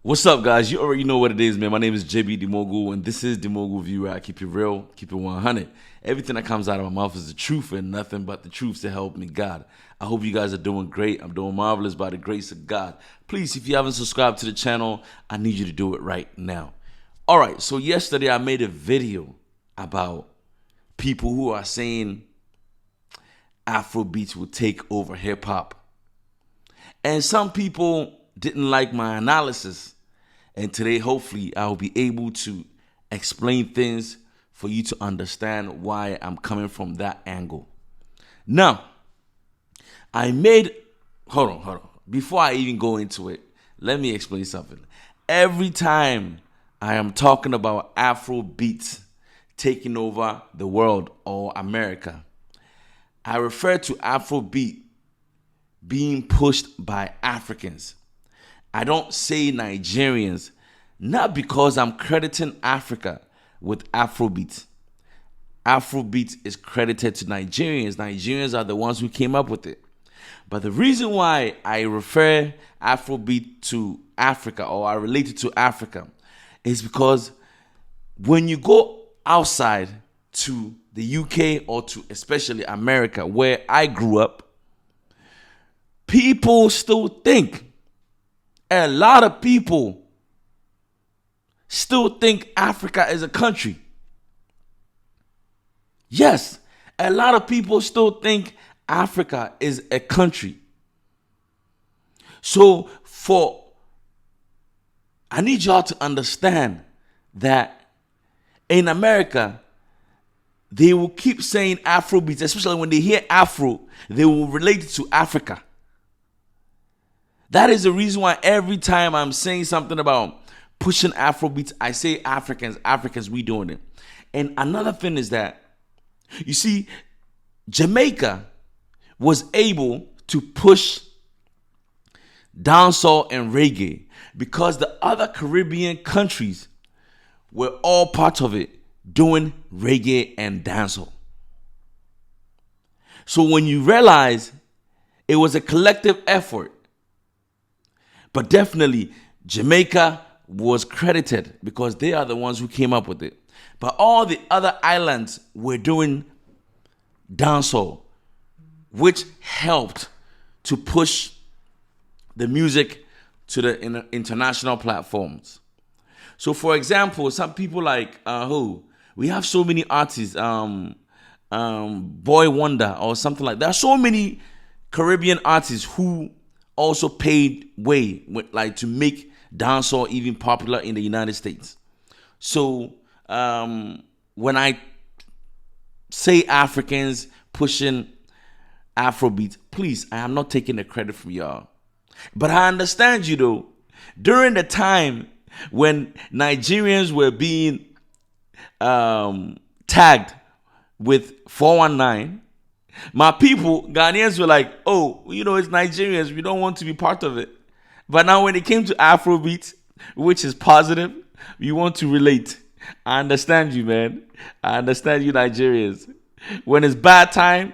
What's up, guys? You already know what it is, man. My name is JB Demogul, and this is Demogul View. I keep it real, keep it 100. Everything that comes out of my mouth is the truth and nothing but the truth to help me God. I hope you guys are doing great. I'm doing marvelous by the grace of God. Please, if you haven't subscribed to the channel, I need you to do it right now. All right, so yesterday I made a video about people who are saying Afrobeats will take over hip hop. And some people didn't like my analysis. And today, hopefully, I'll be able to explain things for you to understand why I'm coming from that angle. Now, hold on. Before I even go into it, let me explain something. Every time I am talking about Afrobeats taking over the world or America, I refer to Afrobeat being pushed by Africans. I don't say Nigerians, not because I'm crediting Africa with Afrobeat. Afrobeat is credited to Nigerians. Nigerians are the ones who came up with it. But the reason why I refer Afrobeat to Africa or I relate it to Africa is because when you go outside to the UK or to especially America, where I grew up, people still think, a lot of people still think Africa is a country. Yes, a lot of people still think Africa is a country. So I need y'all to understand that in America, they will keep saying Afrobeats, especially when they hear Afro, they will relate it to Africa. That is the reason why every time I'm saying something about pushing Afrobeats, I say Africans, we doing it. And another thing is that, you see, Jamaica was able to push dancehall and reggae because the other Caribbean countries were all part of it, doing reggae and dancehall. So when you realize it was a collective effort, but definitely Jamaica was credited because they are the ones who came up with it. But all the other islands were doing dancehall, which helped to push the music to the international platforms. So, for example, some people like we have so many artists, Boy Wonder or something like that. There are so many Caribbean artists who also paved way to make dancehall even popular in the United States. So when I say Africans pushing Afrobeat, please, I am not taking the credit from y'all. But I understand you though. During the time when Nigerians were being tagged with 419, my people, Ghanaians, were like, oh, it's Nigerians. We don't want to be part of it. But now when it came to Afrobeat, which is positive, you want to relate. I understand you, man. I understand you, Nigerians. When it's bad time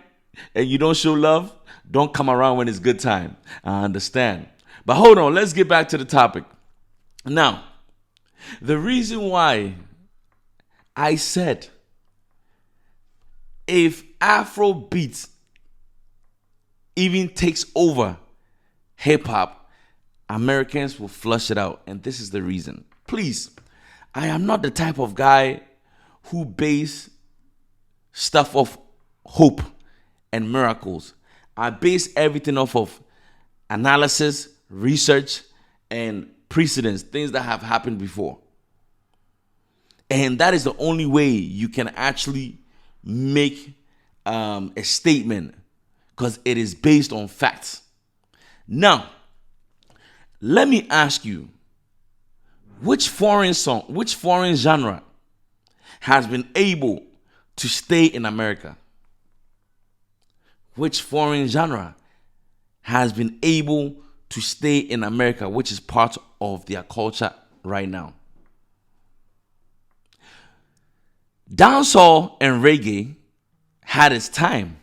and you don't show love, don't come around when it's good time. I understand. But hold on, let's get back to the topic. Now, the reason why I said if Afrobeats even takes over hip hop, Americans will flush it out. And this is the reason. Please, I am not the type of guy who base stuff off hope and miracles. I base everything off of analysis, research, and precedents, things that have happened before. And that is the only way you can actually make a statement, because it is based on facts. Now, let me ask you, which foreign genre has been able to stay in America? Which foreign genre has been able to stay in America, which is part of their culture right now? Dancehall and reggae had its time.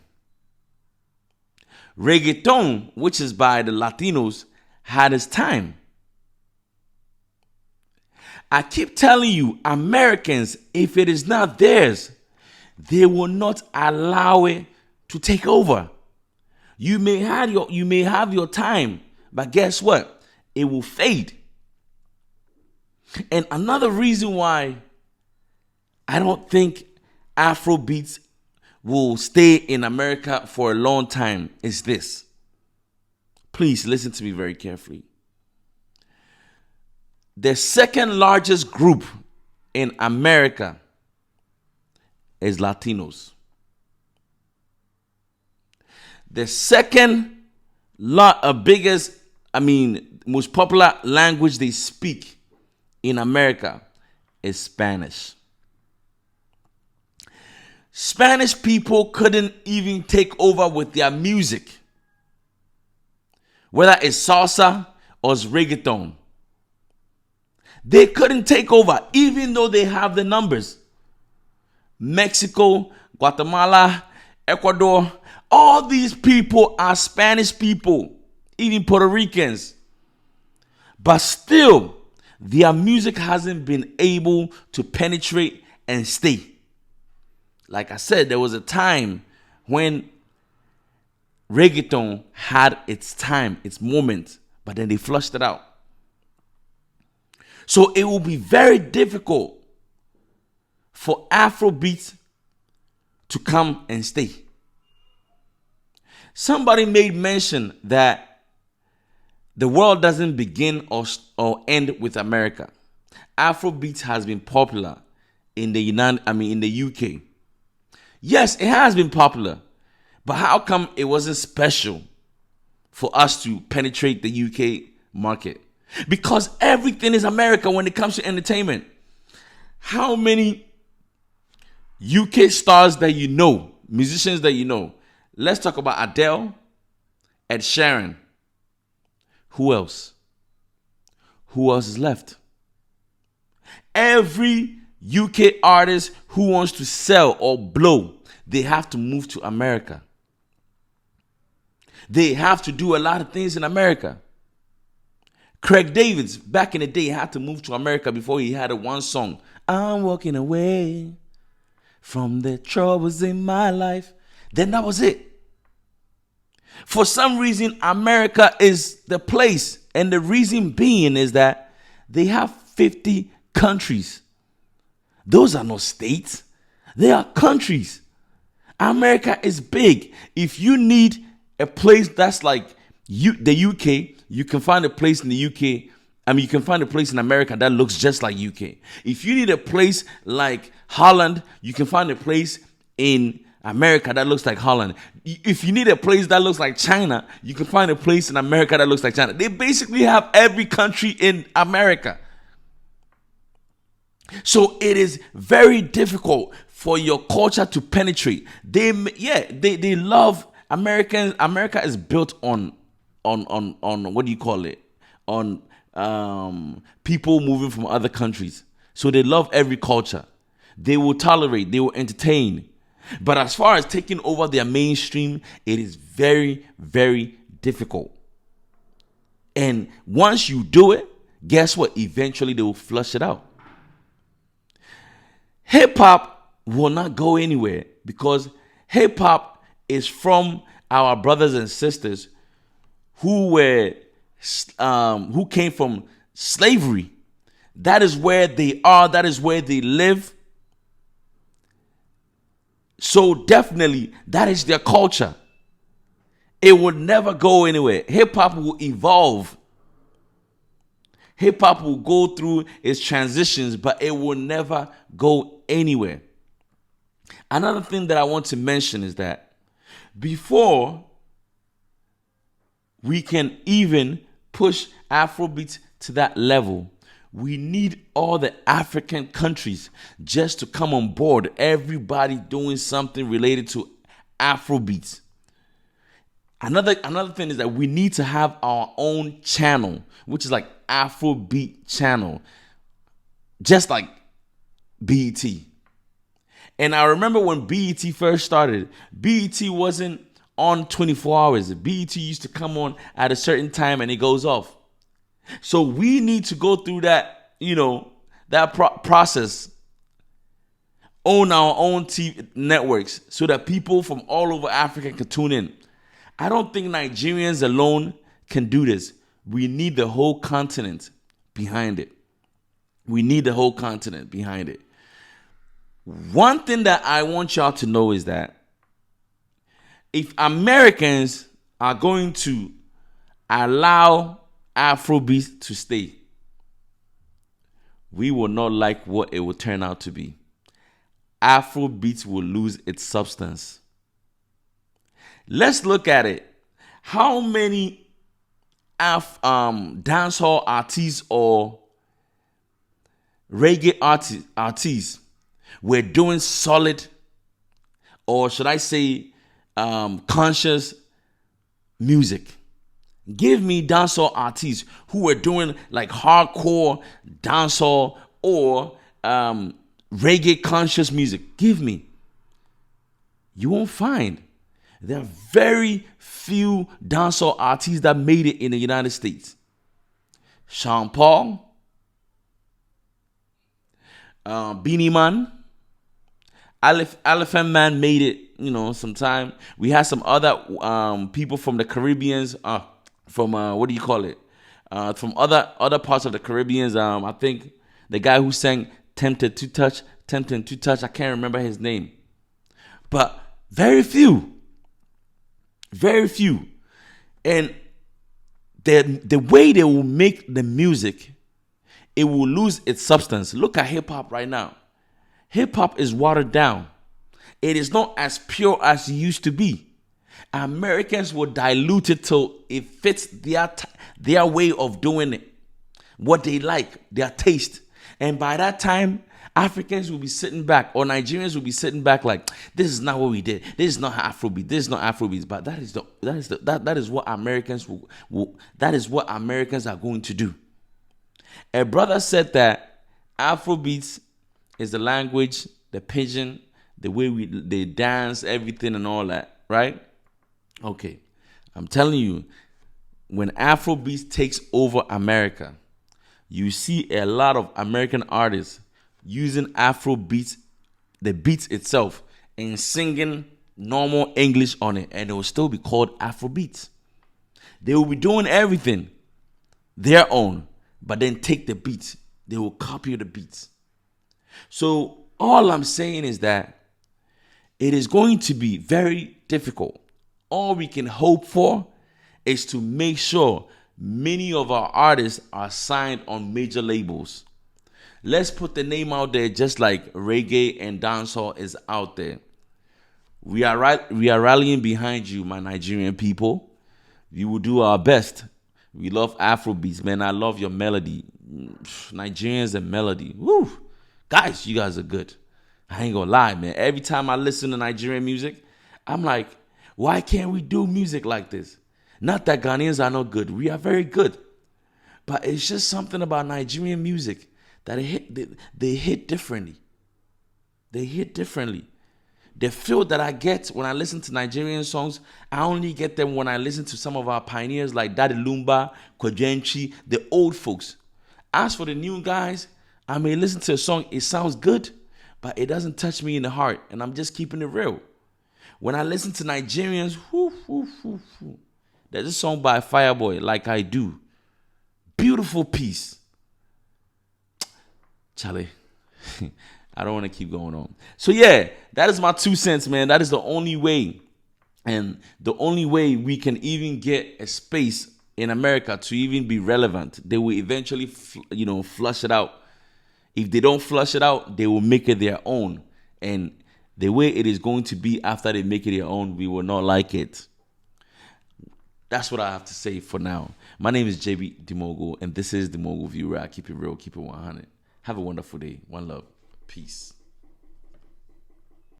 Reggaeton, which is by the Latinos, had its time. I keep telling you, Americans, if it is not theirs, they will not allow it to take over. You may have your time, but guess what? It will fade. And another reason why I don't think Afrobeats will stay in America for a long time is this. Please listen to me very carefully. The second largest group in America is Latinos. The second most popular language they speak in America is Spanish. Spanish people couldn't even take over with their music, whether it's salsa or it's reggaeton. They couldn't take over, even though they have the numbers. Mexico, Guatemala, Ecuador, all these people are Spanish people, even Puerto Ricans. But still, their music hasn't been able to penetrate and stay. Like I said, there was a time when reggaeton had its time, its moment, but then they flushed it out. So it will be very difficult for Afrobeats to come and stay. Somebody made mention that the world doesn't begin or end with America. Afrobeats has been popular in the UK. Yes, it has been popular, but how come it wasn't special for us to penetrate the UK market? Because everything is America when it comes to entertainment. How many UK stars that you know, musicians that you know? Let's talk about Adele, Ed Sheeran. Who else? Who else is left? Every UK artist who wants to sell or blow, they have to move to America. They have to do a lot of things in America. Craig David, back in the day, had to move to America before he had one song. I'm walking away from the troubles in my life. Then that was it. For some reason, America is the place. And the reason being is that they have 50 countries. Those are not states. They are countries. America is big. If you need a place that's like the UK, you can find a place in the UK. You can find a place in America that looks just like UK. If you need a place like Holland, you can find a place in America that looks like Holland. If you need a place that looks like China, you can find a place in America that looks like China. They basically have every country in America. So it is very difficult for your culture to penetrate. They love Americans. America is built on what do you call it? On people moving from other countries. So they love every culture. They will tolerate, they will entertain. But as far as taking over their mainstream, it is very, very difficult. And once you do it, guess what? Eventually they will flush it out. Hip hop will not go anywhere because hip hop is from our brothers and sisters who came from slavery. That is where they are. That is where they live. So definitely, that is their culture. It will never go anywhere. Hip hop will evolve. Hip hop will go through its transitions, but it will never go anywhere. Another thing that I want to mention is that before we can even push Afrobeats to that level, we need all the African countries just to come on board. Everybody doing something related to Afrobeats. Another thing is that we need to have our own channel, which is like Afrobeat channel, just like BET. And I remember when BET first started, BET wasn't on 24 hours. BET used to come on at a certain time and it goes off. So we need to go through that, that process, own our own TV networks so that people from all over Africa can tune in. I don't think Nigerians alone can do this. We need the whole continent behind it. We need the whole continent behind it. One thing that I want y'all to know is that if Americans are going to allow Afrobeats to stay, we will not like what it will turn out to be. Afrobeats will lose its substance. Let's look at it. How many dancehall artists or reggae artists were doing solid, or should I say conscious music? Give me dancehall artists who were doing like hardcore dancehall or reggae conscious music. Give me. You won't find. There are very few dancehall artists that made it in the United States. Sean Paul, Beanie Man, Elephant Man made it, sometime. We had some other people from the Caribbeans, from what do you call it? From other parts of the Caribbeans. I think the guy who sang Tempted to Touch, I can't remember his name. But very few. And the way they will make the music, it will lose its substance. Look at hip hop right now. Hip hop is watered down. It is not as pure as it used to be. Americans will dilute it till it fits their way of doing it, what they like, their taste. And by that time, Africans will be sitting back, or Nigerians will be sitting back like, this is not what we did. This is not Afrobeat. This is not Afrobeats. But that is what Americans that is what Americans are going to do. A brother said that Afrobeats is the language, the pidgin, the way they dance, everything and all that, right? Okay, I'm telling you, when Afrobeats takes over America, you see a lot of American artists using Afrobeats, the beats itself, and singing normal English on it, and it will still be called Afrobeats. They will be doing everything their own, but then take the beats. They will copy the beats. So all I'm saying is that it is going to be very difficult. All we can hope for is to make sure many of our artists are signed on major labels. Let's put the name out there just like reggae and dancehall is out there. We are rallying behind you, my Nigerian people. We will do our best. We love Afrobeats, man. I love your melody. Nigerians and melody. Woo! Guys, you guys are good. I ain't gonna lie, man. Every time I listen to Nigerian music, I'm like, why can't we do music like this? Not that Ghanaians are not good. We are very good. But it's just something about Nigerian music that they hit differently. They hit differently. The feel that I get when I listen to Nigerian songs, I only get them when I listen to some of our pioneers like Daddy Lumba, Kojenchi, the old folks. As for the new guys, I may listen to a song, it sounds good, but it doesn't touch me in the heart, and I'm just keeping it real. When I listen to Nigerians, there's a song by Fireboy, Like I Do. Beautiful piece. Charlie, I don't want to keep going on. So yeah, that is my 2 cents, man. That is the only way, and the only way we can even get a space in America to even be relevant. They will eventually, flush it out. If they don't flush it out, they will make it their own. And the way it is going to be after they make it their own, we will not like it. That's what I have to say for now. My name is JB DeMogul, and this is The Mogul View, where I keep it real, keep it 100. Have a wonderful day. One love. Peace.